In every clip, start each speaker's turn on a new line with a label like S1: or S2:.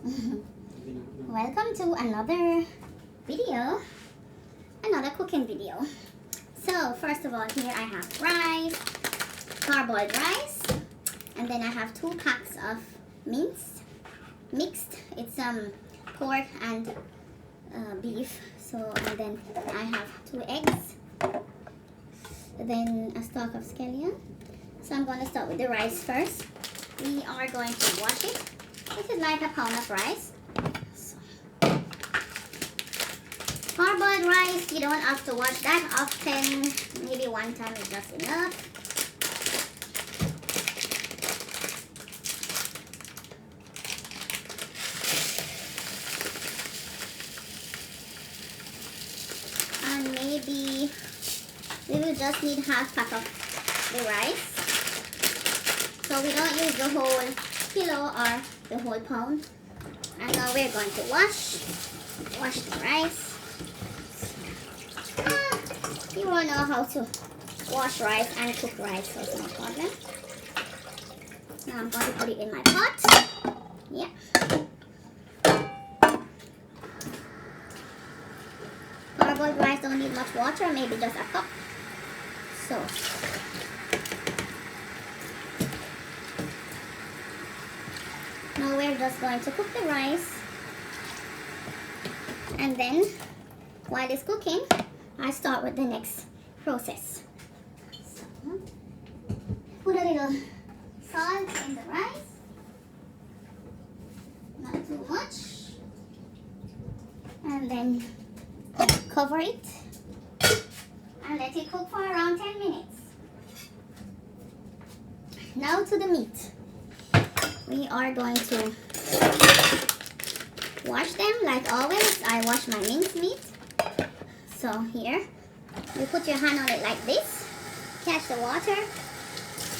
S1: Welcome to another video, another cooking video. So first of all, here I have rice, parboiled rice, and then I have 2 packs of mixed. It's pork and beef. So and then I have 2 eggs, then a stalk of scallion. So I'm going to start with the rice first. We are going to wash it. This is like a pound of rice. So, parboiled rice, you don't have to wash that often. Maybe one time is just enough. And maybe we will just need half pack of the rice. So we don't use the whole kilo or the whole pound. And now we're going to wash the rice. You all know how to wash rice and cook rice, so it's no problem. Now I'm going to put it in my pot. Yeah. Parboiled rice don't need much water, maybe just a cup. So now we're just going to cook the rice, and then while it's cooking, I start with the next process. So, put a little salt in the rice, not too much, and then cover it and let it cook for around 10 minutes. Now to the meat. We are going to wash them like always. I wash my minced meat. So here, you put your hand on it like this, catch the water,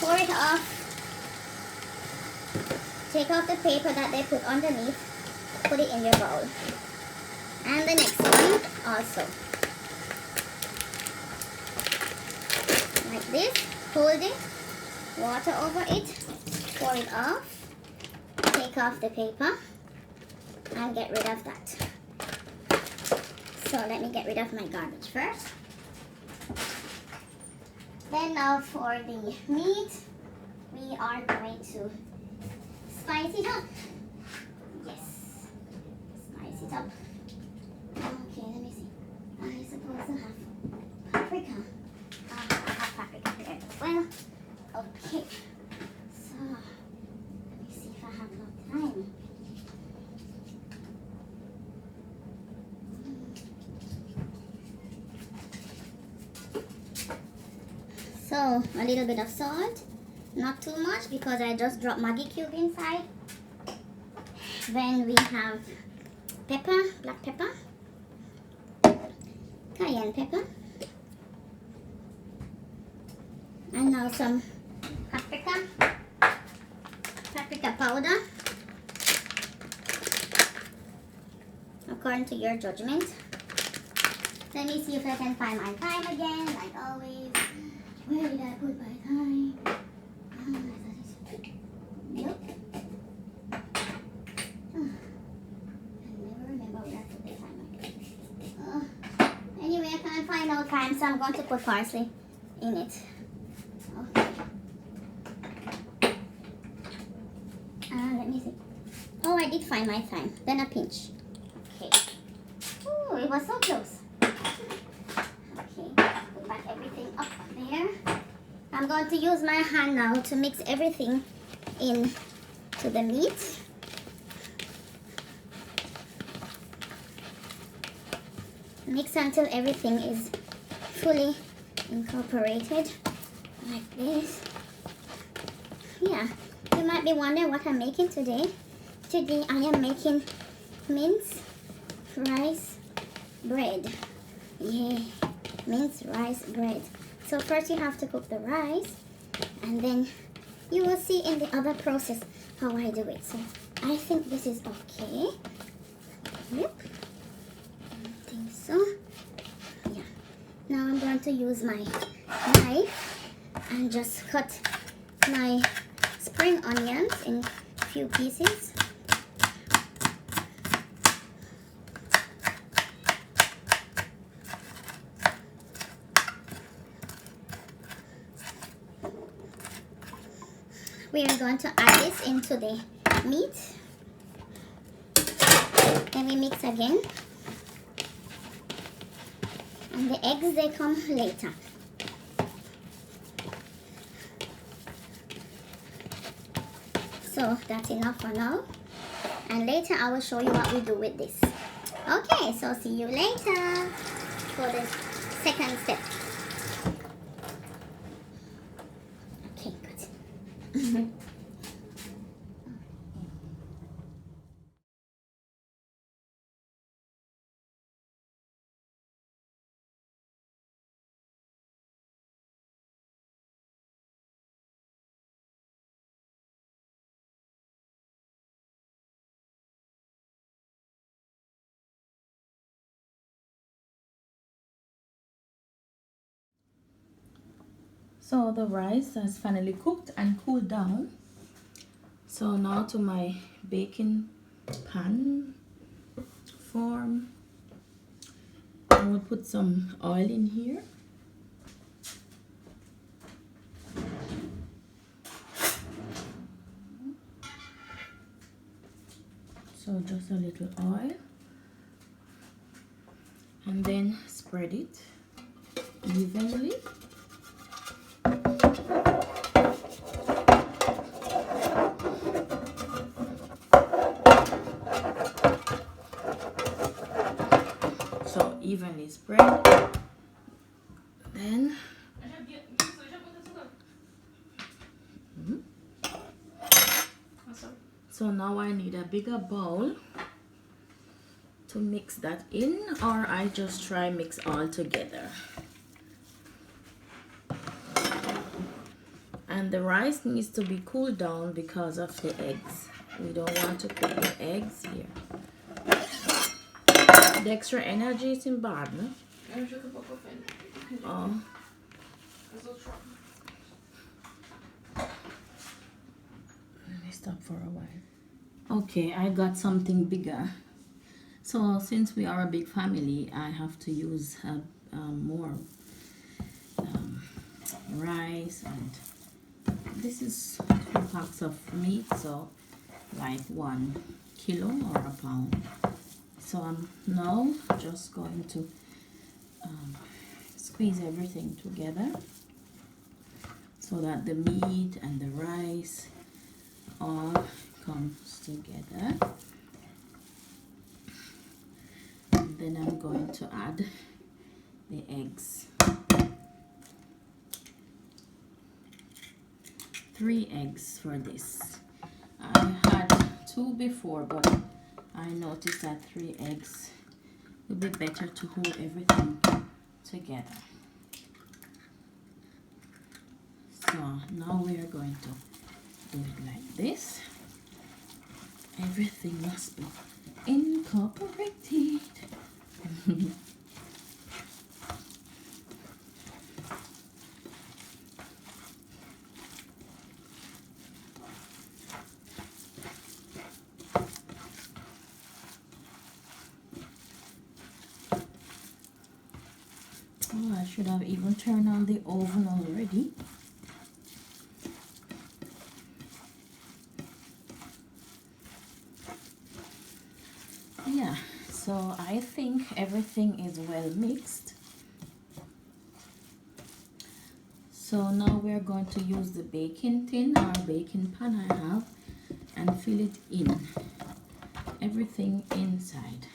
S1: pour it off, take off the paper that they put underneath, put it in your bowl. And the next one also. Like this, hold it, water over it, pour it off. Take off the paper and get rid of that. So let me get rid of my garbage first. Then now for the meat, we are going to spice it up. Yes, spice it up. Okay, let me see. I suppose to have paprika. I have paprika here as well. Okay. So I have no time. So a little bit of salt, not too much because I just dropped Maggi cube inside. Then we have pepper, black pepper, cayenne pepper, and now some paprika powder, according to your judgment. Let me see if I can find my thyme again, like always. Where did I put my thyme? Nope. I never remember where I put the thyme. Anyway, I can't find no thyme, so I'm going to put parsley in it. Okay. Let me see. Oh, I did find my thyme. Then a pinch. Okay. Oh, it was so close. Okay, put back everything up there. I'm going to use my hand now to mix everything in to the meat. Mix until everything is fully incorporated, like this. Yeah. You might be wondering what I'm making today. Today I am making minced rice bread. Yeah, minced rice bread. So first you have to cook the rice, and then you will see in the other process how I do it. So I think this is okay. Yep, I think so. Yeah. Now I'm going to use my knife and just cut my spring onions in a few pieces. we are going to add this into the meat. Then we mix again. And the eggs, they come later. So that's enough for now. And later I will show you what we do with this. Okay, so see you later for the second step. Okay, good.
S2: So the rice has finally cooked and cooled down. So now to my baking pan form. I will put some oil in here. So just a little oil. And then spread it evenly. So evenly spread. Then so now I need a bigger bowl to mix that in, or I just try mix all together. And the rice needs to be cooled down because of the eggs. We don't want to cook the eggs here. The extra energy is in bad, no? Oh. Let me stop for a while. Okay, I got something bigger. So since we are a big family, I have to use more rice, and this is 2 packs of meat, so like 1 kilo or a pound. So I'm now just going to squeeze everything together so that the meat and the rice all comes together. And then I'm going to add the eggs. 3 eggs for this. I had 2 before, but I noticed that 3 eggs would be better to hold everything together. So now we are going to do it like this. Everything must be incorporated. Oh, I should have even turned on the oven already. Yeah, so I think everything is well mixed. So now we're going to use the baking tin or baking pan I have and fill it in. Everything inside.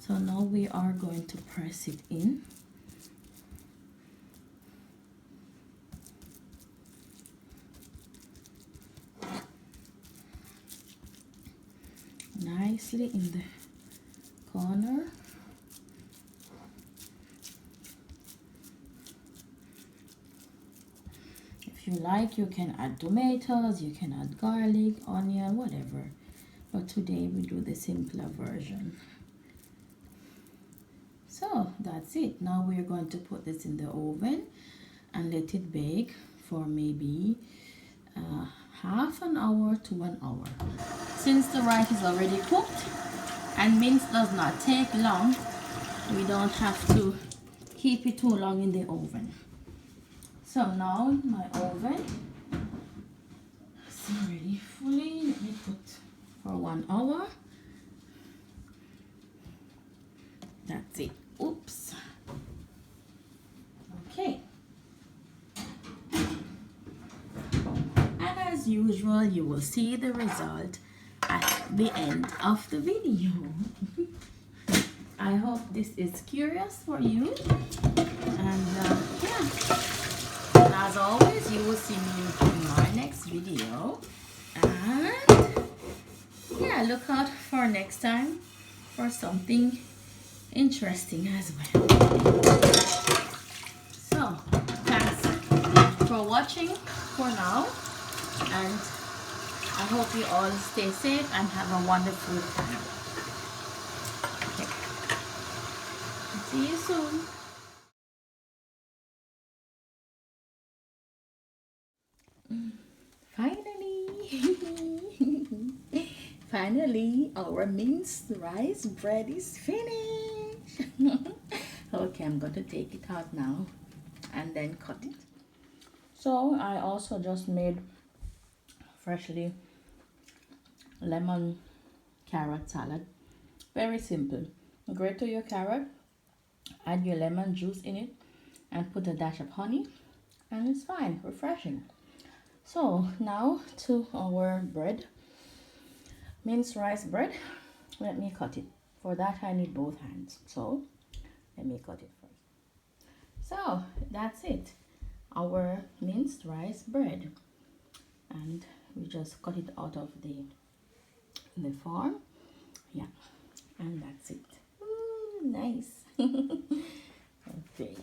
S2: So now we are going to press it in. Nicely in the corner. you like, you can add tomatoes, you can add garlic, onion, whatever. But today we do the simpler version. So that's it. Now we're going to put this in the oven and let it bake for maybe half an hour to 1 hour. Since the rice is already cooked and minced does not take long, we don't have to keep it too long in the oven. So now my oven is already fully. Let me put for 1 hour. That's it. Oops. Okay. And as usual, you will see the result at the end of the video. I hope this is curious for you. And yeah. And as always, you will see me in my next video. And yeah, look out for next time for something interesting as well. So thanks for watching for now, and I hope you all stay safe and have a wonderful time. Okay. See you soon. Finally, our minced rice bread is finished. Okay, I'm going to take it out now and then cut it. So I also just made freshly lemon carrot salad. Very simple. Grate your carrot, add your lemon juice in it, and put a dash of honey, and it's fine, refreshing. So now to our bread, minced rice bread. Let me cut it. For that I need both hands, so let me cut it first. So that's it, our minced rice bread, and we just cut it out of the form. Yeah, and that's it. Ooh, nice. Okay,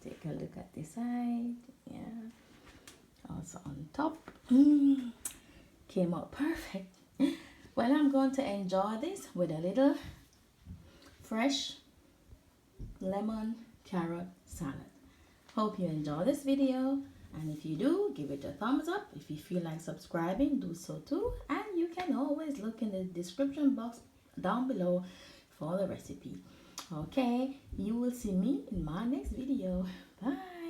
S2: take a look at this side. Yeah, also on top. Came out perfect. Well, I'm going to enjoy this with a little fresh lemon carrot salad. Hope you enjoy this video, and if you do, give it a thumbs up. If you feel like subscribing, do so too, and you can always look in the description box down below for the recipe. Okay, you will see me in my next video. Bye.